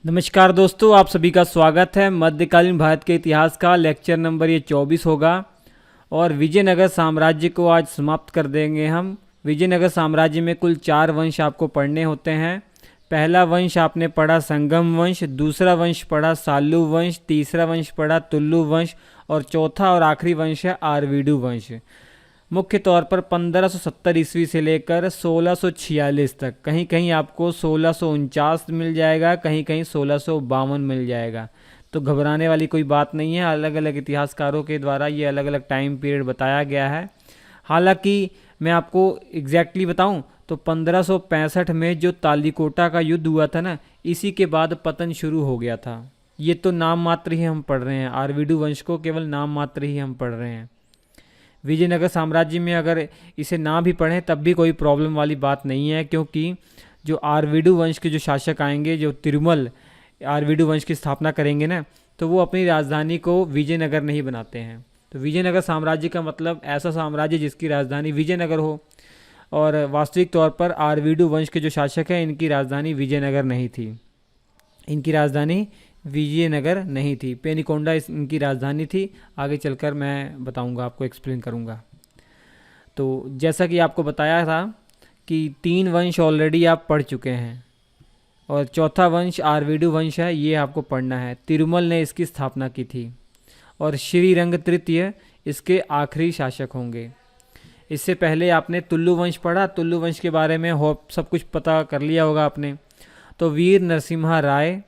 नमस्कार दोस्तों, आप सभी का स्वागत है। मध्यकालीन भारत के इतिहास का लेक्चर नंबर ये 24 होगा और विजयनगर साम्राज्य को आज समाप्त कर देंगे हम। विजयनगर साम्राज्य में कुल 4 वंश आपको पढ़ने होते हैं। पहला वंश आपने पढ़ा संगम वंश, दूसरा वंश पढ़ा सालू वंश, तीसरा वंश पढ़ा तुल्लु वंश और चौथा और आखिरी वंश है आरवीडू वंश। मुख्य तौर पर 1570 ईस्वी से लेकर 1646 तक, कहीं कहीं आपको 1649 मिल जाएगा, कहीं कहीं 1652 मिल जाएगा। तो घबराने वाली कोई बात नहीं है। अलग अलग इतिहासकारों के द्वारा ये अलग अलग टाइम पीरियड बताया गया है। हालांकि मैं आपको एग्जैक्टली बताऊं तो 1565 में जो तालीकोटा का युद्ध हुआ था ना, इसी के बाद पतन शुरू हो गया था। ये तो नाम मात्र ही हम पढ़ रहे हैं, आरवीडू वंश को केवल नाम मात्र ही हम पढ़ रहे हैं। विजयनगर साम्राज्य में अगर इसे ना भी पढ़ें तब भी कोई प्रॉब्लम वाली बात नहीं है, क्योंकि जो आरवीडू वंश के जो शासक आएंगे, जो तिरुमल आरवीडू वंश की स्थापना करेंगे ना, तो वो अपनी राजधानी को विजयनगर नहीं बनाते हैं। तो विजयनगर साम्राज्य का मतलब ऐसा साम्राज्य जिसकी राजधानी विजयनगर हो, और वास्तविक तौर पर आरवीडू वंश के जो शासक हैं इनकी राजधानी विजयनगर नहीं थी। इनकी राजधानी विजयनगर नहीं थी, पेनिकोंडा इनकी राजधानी थी। आगे चलकर मैं बताऊंगा, आपको एक्सप्लेन करूंगा। तो जैसा कि आपको बताया था कि 3 वंश ऑलरेडी आप पढ़ चुके हैं और चौथा वंश आरवीडू वंश है, ये आपको पढ़ना है। तिरुमल ने इसकी स्थापना की थी और श्रीरंग तृतीय इसके आखिरी शासक होंगे। इससे पहले आपने तुल्लु वंश पढ़ा। तुल्लु वंश के बारे में सब कुछ पता कर लिया होगा आपने। तो वीर नरसिम्हा राय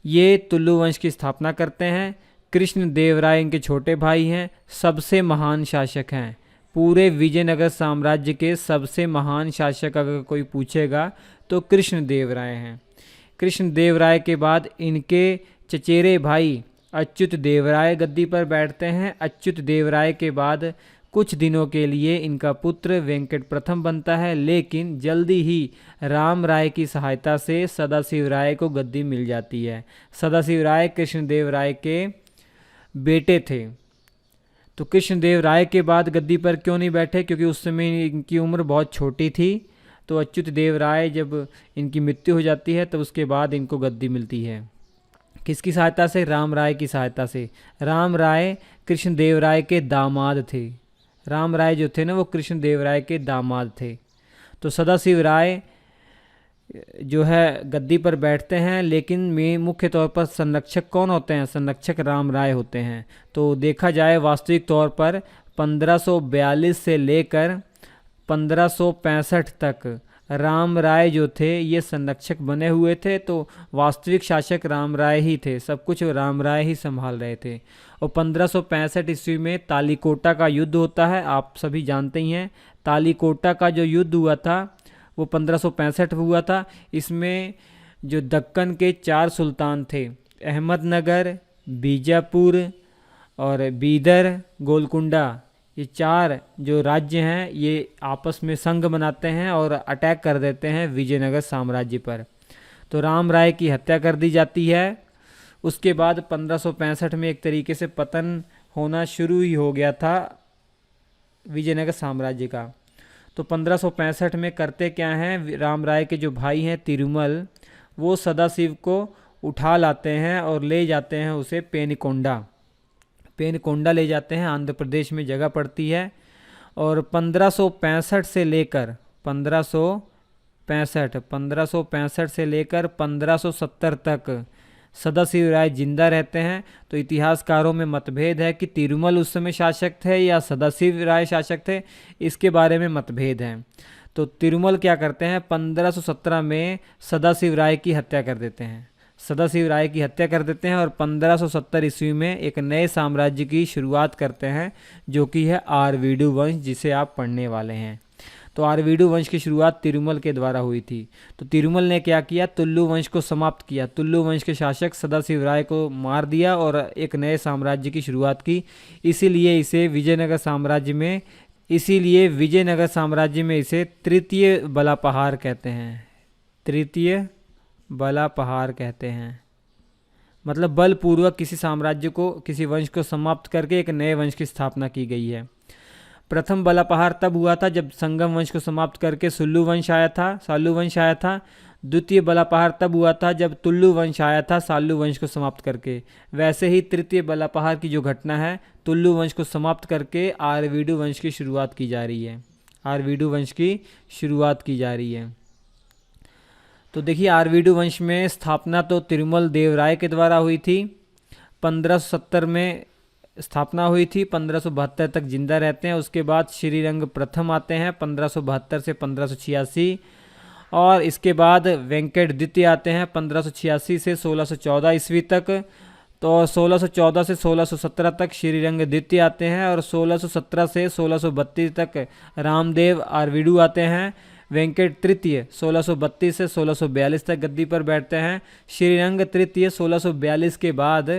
ये तुल्लु वंश की स्थापना करते हैं। कृष्ण देव राय इनके छोटे भाई हैं, सबसे महान शासक हैं। पूरे विजयनगर साम्राज्य के सबसे महान शासक अगर कोई पूछेगा तो कृष्ण देव राय हैं। कृष्ण देव राय के बाद इनके चचेरे भाई अच्युत देव राय गद्दी पर बैठते हैं। अच्युत देव राय के बाद कुछ दिनों के लिए इनका पुत्र वेंकट प्रथम बनता है, लेकिन जल्दी ही राम राय की सहायता से सदाशिव राय को गद्दी मिल जाती है। सदाशिव राय कृष्णदेव राय के बेटे थे। तो कृष्णदेव राय के बाद गद्दी पर क्यों नहीं बैठे? क्योंकि उस समय इनकी उम्र बहुत छोटी थी। तो अच्युत देव राय जब इनकी मृत्यु हो जाती है तो उसके बाद इनको गद्दी मिलती है। किसकी सहायता से? राम राय की सहायता से। राम राय कृष्णदेव राय के दामाद थे। राम राय जो थे ना, वो कृष्णदेव राय के दामाद थे। तो सदाशिव राय जो है गद्दी पर बैठते हैं, लेकिन में मुख्य तौर पर संरक्षक कौन होते हैं? संरक्षक राम राय होते हैं। तो देखा जाए वास्तविक तौर पर 1542 से लेकर 1565 तक राम राय जो थे ये संरक्षक बने हुए थे। तो वास्तविक शासक राम राय ही थे, सब कुछ राम राय ही संभाल रहे थे। और 1565 ईस्वी में तालीकोटा का युद्ध होता है, आप सभी जानते ही हैं। तालीकोटा का जो युद्ध हुआ था वो 1565 हुआ था। इसमें जो दक्कन के 4 सुल्तान थे, अहमदनगर, बीजापुर और बीदर, गोलकुंडा, ये 4 जो राज्य हैं ये आपस में संघ बनाते हैं और अटैक कर देते हैं विजयनगर साम्राज्य पर। तो राम राय की हत्या कर दी जाती है। उसके बाद 1565 में एक तरीके से पतन होना शुरू ही हो गया था विजयनगर साम्राज्य का। तो 1565 में करते क्या हैं, राम राय के जो भाई हैं तिरुमल, वो सदाशिव को उठा लाते हैं और ले जाते हैं उसे पेनिकोंडा ले जाते हैं। आंध्र प्रदेश में जगह पड़ती है। और 1565 से लेकर 1565 से लेकर 1570 तक सदाशिव राय जिंदा रहते हैं। तो इतिहासकारों में मतभेद है कि तिरुमल उस समय शासक थे या सदाशिव राय शासक थे, इसके बारे में मतभेद है। तो तिरुमल क्या करते हैं, 1517 में सदाशिव राय की हत्या कर देते हैं। और 1570 ईस्वी में एक नए साम्राज्य की शुरुआत करते हैं, जो कि है आरवीडू वंश, जिसे आप पढ़ने वाले हैं। तो आरवीडू वंश की शुरुआत तिरुमल के द्वारा हुई थी। तो तिरुमल ने क्या किया, तुल्लु वंश को समाप्त किया। तुल्लु वंश के शासक सदाशिव राय को मार दिया और एक नए साम्राज्य की शुरुआत की। इसीलिए विजयनगर साम्राज्य में इसे तृतीय बलापहार कहते हैं। मतलब बलपूर्वक किसी साम्राज्य को, किसी वंश को समाप्त करके एक नए वंश की स्थापना की गई है। प्रथम बलापहार तब हुआ था जब संगम वंश को समाप्त करके सालू वंश आया था। द्वितीय बलापहार तब हुआ था जब तुल्लु वंश आया था साल्लु वंश को समाप्त करके। वैसे ही तृतीय बलापहार की जो घटना है, तुल्लु वंश को समाप्त करके आरवीडु वंश की शुरुआत की जा रही है। आरवीडु वंश की शुरुआत की जा रही है। तो देखिए, आरवीडु वंश में स्थापना तो तिरुमल देव राय के द्वारा हुई थी। 1570 में स्थापना हुई थी, 1572 तक जिंदा रहते हैं। उसके बाद श्रीरंग प्रथम आते हैं 1572 से 1586, और इसके बाद वेंकट द्वितीय आते हैं 1586 से 1614 ईस्वी तक। तो 1614 से 1617 तक श्रीरंग द्वितीय आते हैं, और 1617 से 1632 तक रामदेव आरवीडु आते हैं। वेंकट तृतीय 1632 से 1642 तक गद्दी पर बैठते हैं। श्रीरंग तृतीय 1642 के बाद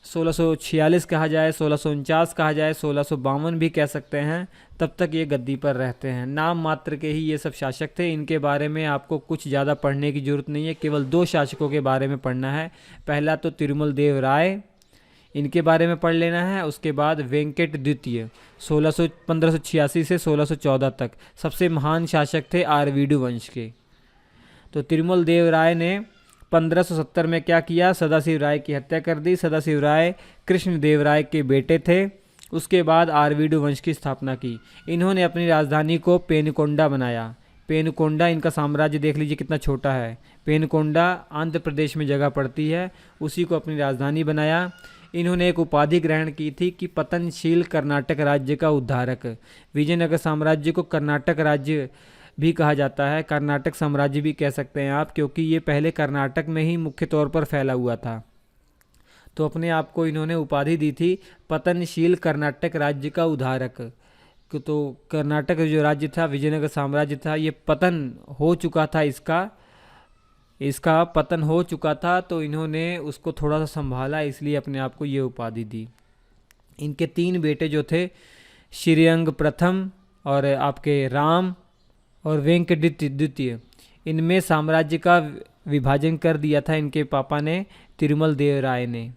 1646 कहा जाए, 1649 कहा जाए, 1652 भी कह सकते हैं, तब तक ये गद्दी पर रहते हैं। नाम मात्र के ही ये सब शासक थे। इनके बारे में आपको कुछ ज़्यादा पढ़ने की ज़रूरत नहीं है, केवल 2 शासकों के बारे में पढ़ना है। पहला तो तिरुमल देव राय, इनके बारे में पढ़ लेना है। उसके बाद वेंकट द्वितीय 1586 से 1614 तक सबसे महान शासक थे आरवीडु वंश के। तो तिरुमल देव राय ने 1570 में क्या किया, सदाशिव राय की हत्या कर दी। सदाशिव राय कृष्ण देव राय के बेटे थे। उसके बाद आरवीडु वंश की स्थापना की। इन्होंने अपनी राजधानी को पेनुकोंडा बनाया। पेनुकोंडा, इनका साम्राज्य देख लीजिए कितना छोटा है। पेनुकोंडा आंध्र प्रदेश में जगह पड़ती है, उसी को अपनी राजधानी बनाया। इन्होंने एक उपाधि ग्रहण की थी कि पतनशील कर्नाटक राज्य का उद्धारक। विजयनगर साम्राज्य को कर्नाटक राज्य भी कहा जाता है, कर्नाटक साम्राज्य भी कह सकते हैं आप, क्योंकि ये पहले कर्नाटक में ही मुख्य तौर पर फैला हुआ था। तो अपने आप को इन्होंने उपाधि दी थी पतनशील कर्नाटक राज्य का उद्धारक। तो कर्नाटक जो राज्य था, विजयनगर साम्राज्य था, ये पतन हो चुका था, इसका पतन हो चुका था। तो इन्होंने उसको थोड़ा सा संभाला, इसलिए अपने आप को ये उपाधि दी। इनके 3 बेटे जो थे, श्रीरंग प्रथम और आपके राम और वेंकट द्वितीय, इनमें साम्राज्य का विभाजन कर दिया था इनके पापा ने, तिरुमल देव राय ने।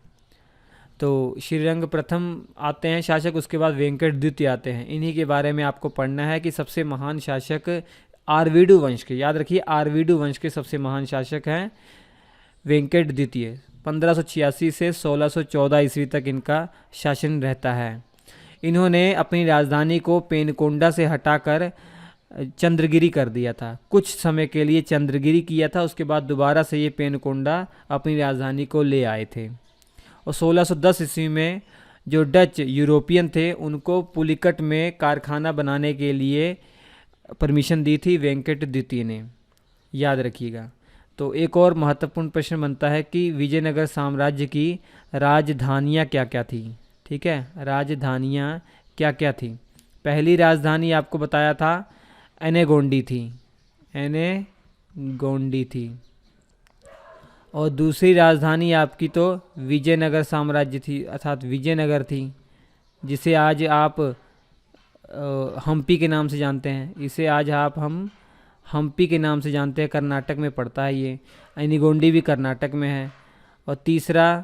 तो श्रीरंग प्रथम आते हैं शासक, उसके बाद वेंकट द्वितीय आते हैं। इन्हीं के बारे में आपको पढ़ना है कि सबसे महान शासक आरवीडु वंश के, याद रखिए आरवीडु वंश के सबसे महान शासक हैं वेंकट द्वितीय। 1586 से 1614 ईस्वी तक इनका शासन रहता है। इन्होंने अपनी राजधानी को पेनुकोंडा से हटाकर चंद्रगिरी कर दिया था। कुछ समय के लिए चंद्रगिरी किया था, उसके बाद दोबारा से ये पेनुकोंडा अपनी राजधानी को ले आए थे। और 1610 ईस्वी में जो डच यूरोपियन थे, उनको पुलिकट में कारखाना बनाने के लिए परमिशन दी थी वेंकट द्वितीय ने, याद रखिएगा। तो एक और महत्वपूर्ण प्रश्न बनता है कि विजयनगर साम्राज्य की राजधानियाँ क्या क्या थी। ठीक है, राजधानियाँ क्या क्या थी। पहली राजधानी आपको बताया था एनेगोंडी थी, और दूसरी राजधानी आपकी तो विजयनगर साम्राज्य थी, अर्थात विजयनगर थी, जिसे आज आप हम्पी के नाम से जानते हैं। इसे आज हम हम्पी के नाम से जानते हैं, कर्नाटक में पड़ता है ये। एनेगोंडी भी कर्नाटक में है। और तीसरा,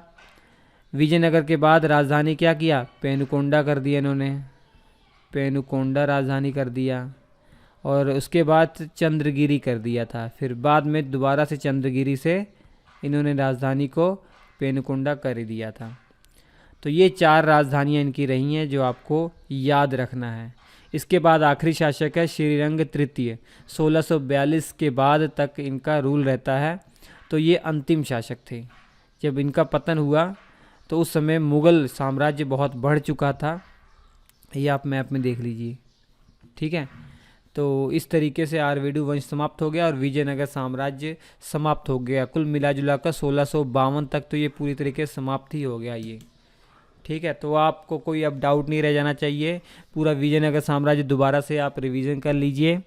विजयनगर के बाद राजधानी क्या किया, पेनुकोंडा कर दिया इन्होंने, पेनुकोंडा राजधानी कर दिया। और उसके बाद चंद्रगिरी कर दिया था। फिर बाद में दोबारा से चंद्रगिरी से इन्होंने राजधानी को पेनुकोंडा कर दिया था। तो ये 4 राजधानियाँ इनकी रही हैं जो आपको याद रखना है। इसके बाद आखिरी शासक है श्रीरंग तृतीय, 1642 के बाद तक इनका रूल रहता है। तो ये अंतिम शासक थे। जब इनका पतन हुआ तो उस समय मुग़ल साम्राज्य बहुत बढ़ चुका था, ये आप मैप में देख लीजिए। ठीक है, तो इस तरीके से आरवीडु वंश समाप्त हो गया और विजयनगर साम्राज्य समाप्त हो गया। कुल मिला जुला कर 1652 तक तो ये पूरी तरीके से समाप्त ही हो गया ये। ठीक है, तो आपको कोई अब डाउट नहीं रह जाना चाहिए। पूरा विजयनगर साम्राज्य दोबारा से आप रिवीजन कर लीजिए,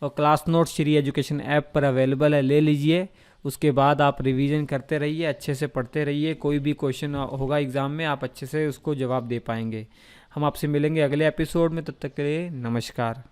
और class notes Shri education app पर अवेलेबल है, ले लीजिए। उसके बाद आप रिवीजन करते रहिए, अच्छे से पढ़ते रहिए। कोई भी क्वेश्चन होगा एग्ज़ाम में, आप अच्छे से उसको जवाब दे पाएंगे। हम आपसे मिलेंगे अगले एपिसोड में, तब तक के लिए नमस्कार।